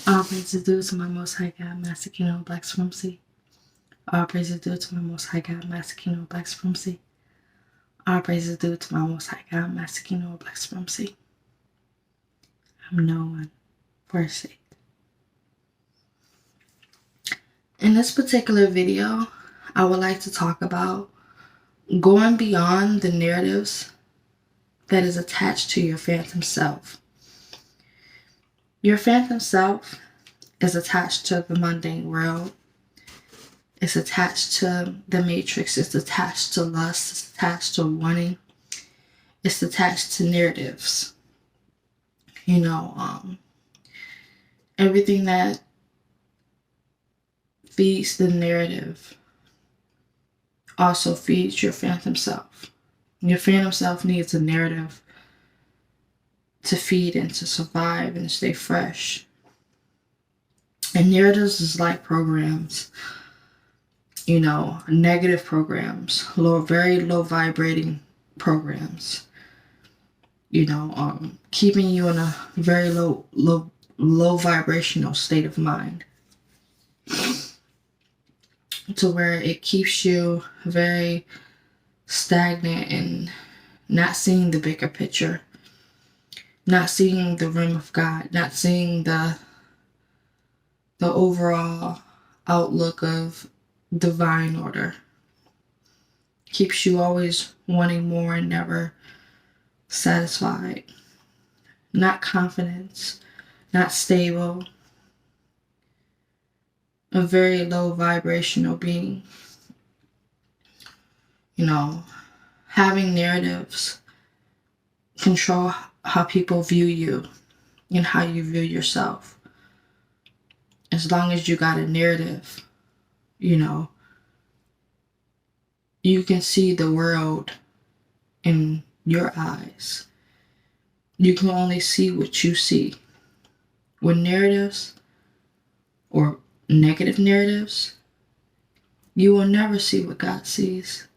All praise is due to my Most High God, Master King Black Supremacy. All praise is due to my Most High God, Master King Black Supremacy. All praise is due to my Most High God, Master King Black Supremacy. I'm no one forsake. In this particular video, I would like to talk about going beyond the narratives that is attached to your phantom self. Your phantom self is attached to the mundane world. It's attached to the matrix. It's attached to lust. It's attached to wanting. It's attached to narratives. Everything that feeds the narrative also feeds your phantom self. Your phantom self needs a narrative to feed and to survive and stay fresh. And narratives is like programs, negative programs, very low vibrating programs, keeping you in a very low vibrational state of mind, to where it keeps you very stagnant and not seeing the bigger picture, not seeing the rim of God, not seeing the overall outlook of divine order. Keeps you always wanting more and never satisfied. Not confident, not stable. A very low vibrational being. Having narratives control how people view you and how you view yourself. As long as you got a narrative, you can see the world in your eyes. You can only see what you see. With narratives or negative narratives, you will never see what God sees.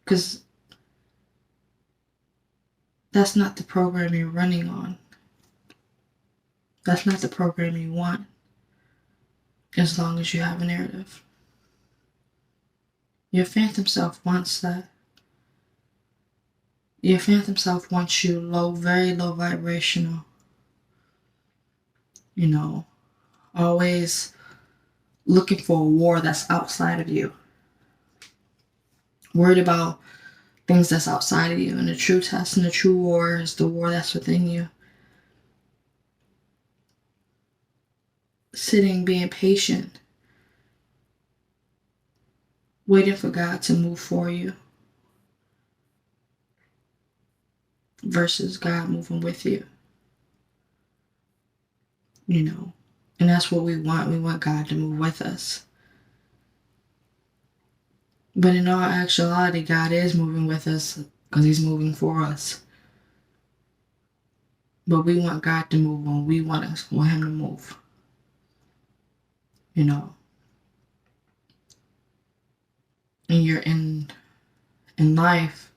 Because that's not the program you're running on. That's not the program you want, as long as you have a narrative. Your phantom self wants that. Your phantom self wants you very low vibrational. Always looking for a war that's outside of you. Worried about things that's outside of you. And the true test and the true war is the war that's within you. Sitting, being patient. Waiting for God to move for you. Versus God moving with you. And that's what we want. We want God to move with us. But in all actuality, God is moving with us because He's moving for us. But we want God to move when we want Him to move. And you're in life,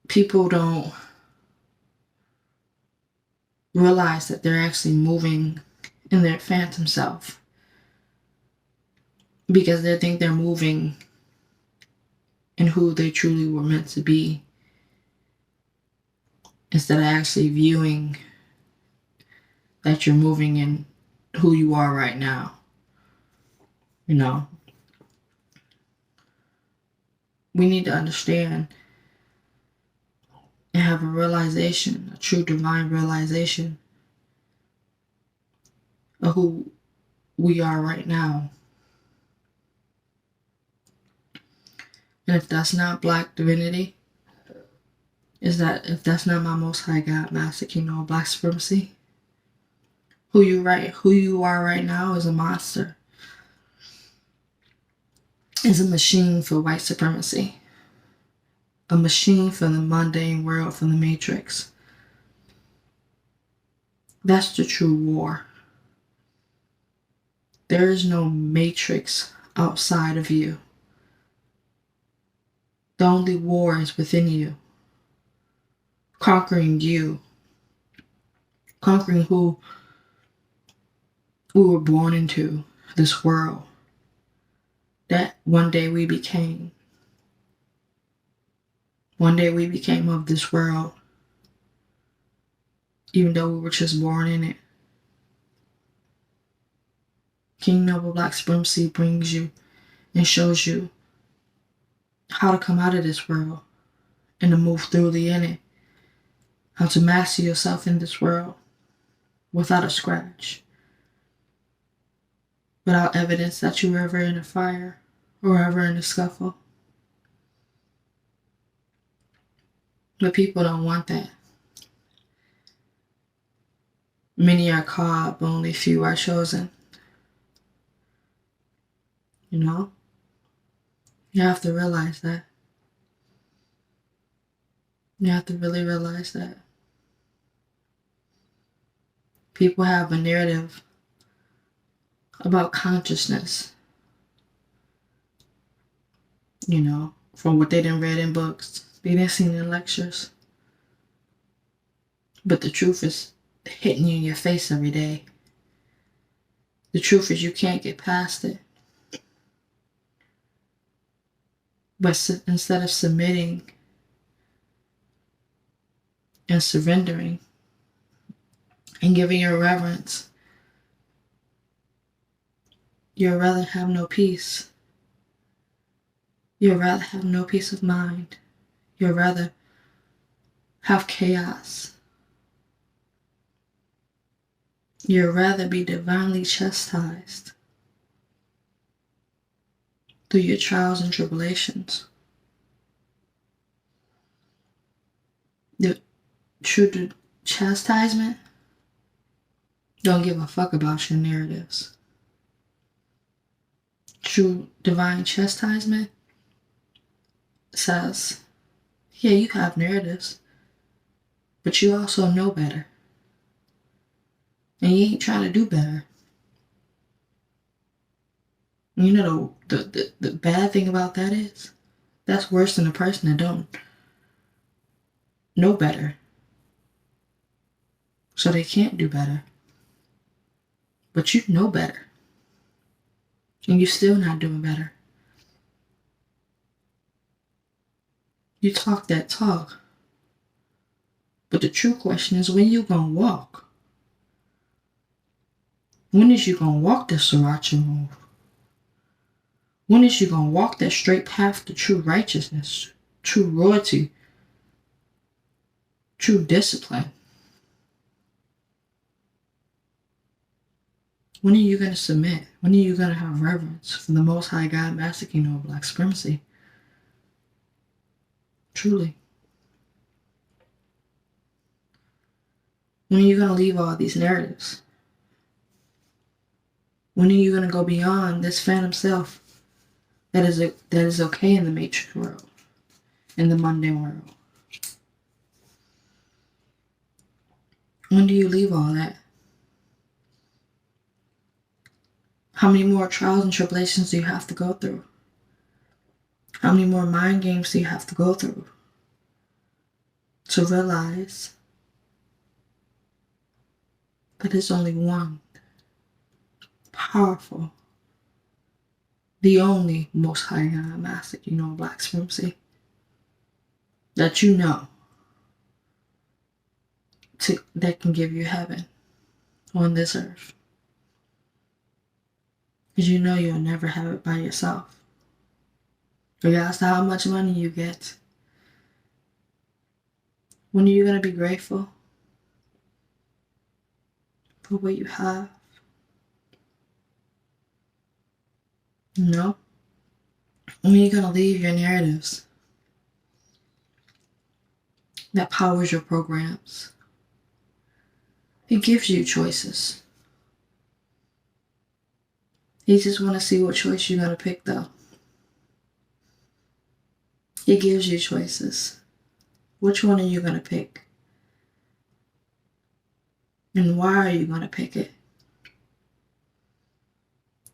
people don't realize that they're actually moving in their phantom self, because they think they're moving in who they truly were meant to be, instead of actually viewing that you're moving in who you are right now. We need to understand and have a realization, a true divine realization of who we are right now. And if that's not Black divinity, if that's not my Most High God, Master King Black Supremacy, who you are right now is a monster. Is a machine for white supremacy. A machine for the mundane world, for the matrix. That's the true war. There is no matrix outside of you. The only war is within you. Conquering you conquering who we were born into, this world that one day we became. One day we became of this world, even though we were just born in it. King Noble Black Supremacy brings you and shows you how to come out of this world and to move thoroughly in it. How to master yourself in this world without a scratch. Without evidence that you were ever in a fire or ever in a scuffle. But people don't want that. Many are called, but only few are chosen. You know? You have to realize that. You have to really realize that. People have a narrative about consciousness. You know, from what they done read in books, they done seen in lectures. But the truth is hitting you in your face every day. The truth is you can't get past it. But instead of submitting and surrendering and giving your reverence, you'd rather have no peace. You'd rather have no peace of mind. You'd rather have chaos. You'd rather be divinely chastised through your trials and tribulations. The true chastisement don't give a fuck about your narratives. True divine chastisement says, yeah, you have narratives, but you also know better. And you ain't trying to do better. You know the bad thing about that is, that's worse than a person that don't know better. So they can't do better. But you know better. And you're still not doing better. You talk that talk. But the true question is, when you gonna walk? When is you gonna walk the sriracha move? When is you gonna walk that straight path to true righteousness, true royalty, true discipline? When are you gonna submit? When are you gonna have reverence for the Most High God, Master King Noble Black Supremacy? Truly. When are you gonna leave all these narratives? When are you gonna go beyond this phantom self that is okay in the matrix world, in the mundane world? When do you leave all that? How many more trials and tribulations do you have to go through? How many more mind games do you have to go through to realize that there's only one powerful, the only Most High God, Master King Noble Black Supremacy, that you know that can give you heaven on this earth? Because you know you'll never have it by yourself. Regardless of how much money you get. When are you going to be grateful for what you have? You know? When are you going to leave your narratives that powers your programs? It gives you choices. You just want to see what choice you're going to pick, though. It gives you choices. Which one are you going to pick? And why are you going to pick it?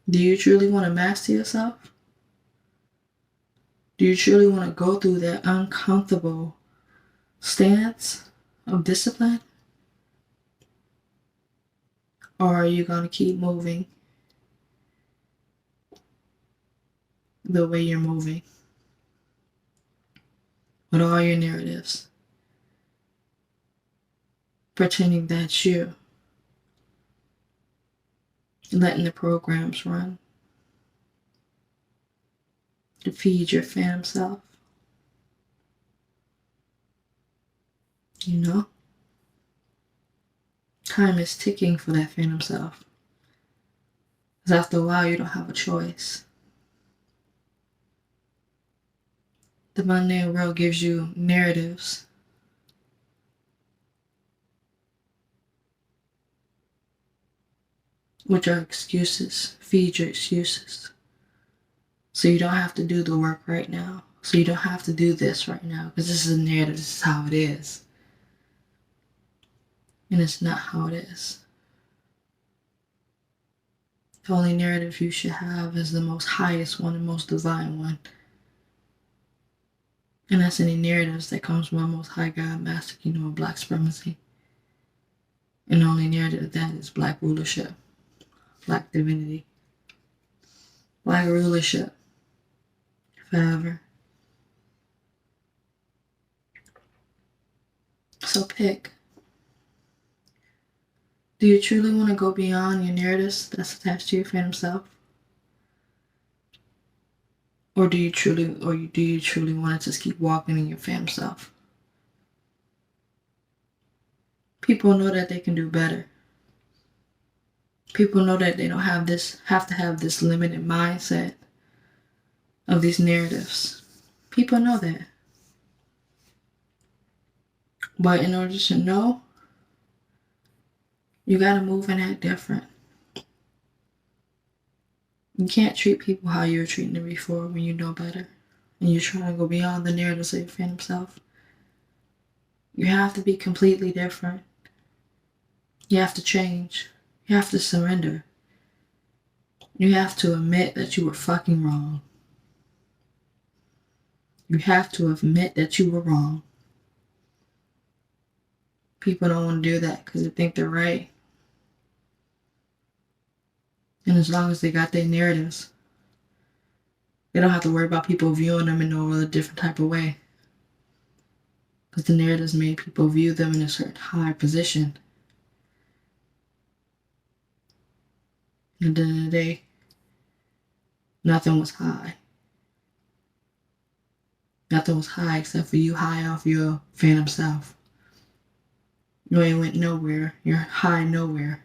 Do you truly want to master yourself? Do you truly want to go through that uncomfortable stance of discipline? Or are you going to keep moving the way you're moving with all your narratives, pretending that's you, letting the programs run to feed your phantom self? You know? Time is ticking for that phantom self. Because after a while, you don't have a choice. The mundane world gives you narratives which are excuses. Feed your excuses. So you don't have to do the work right now. So you don't have to do this right now. Because this is a narrative. This is how it is. And it's not how it is. The only narrative you should have is the most highest one, the most divine one. And that's any narratives that comes from our Most High God, Master Kingdom of Black Supremacy. And the only narrative of that is Black rulership, Black divinity, Black rulership, forever. So pick. Do you truly want to go beyond your narratives that's attached to your phantom self? Or do you truly want to just keep walking in your phantom self? People know that they can do better. People know that they don't have to have this limited mindset of these narratives. People know that. But in order to know, you gotta move and act different. You can't treat people how you were treating them before when you know better. And you're trying to go beyond the narratives of your phantom self. You have to be completely different. You have to change. You have to surrender. You have to admit that you were fucking wrong. You have to admit that you were wrong. People don't want to do that because they think they're right. And as long as they got their narratives, they don't have to worry about people viewing them in no other different type of way. Because the narratives made people view them in a certain high position. And at the end of the day, nothing was high. Nothing was high except for you high off your phantom self. You ain't went nowhere. You're high nowhere.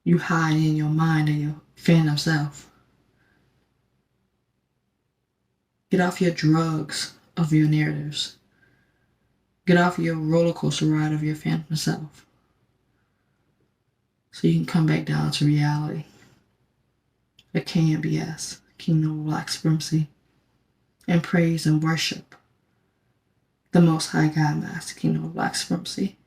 You high in your mind and your phantom self. Get off your drugs of your narratives. Get off your roller coaster ride of your phantom self. So you can come back down to reality. A KNBS, Kingdom of Black Supremacy, and praise and worship the Most High God, Master Kingdom of Black Supremacy.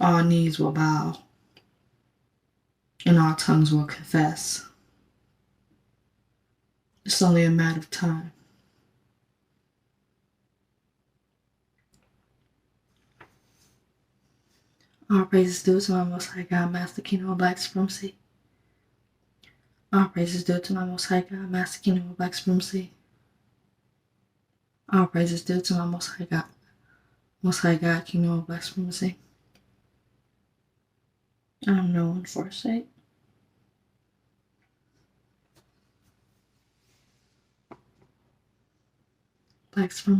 All knees will bow, and all tongues will confess. It's only a matter of time. All praises due to my Most High God, Master Kingdom of Black Supremacy. All praises due to my Most High God, Master Kingdom of Black Supremacy. All praises due to my Most High God, Kingdom of Black Supremacy. I'm no one forsake. Black Supremacy.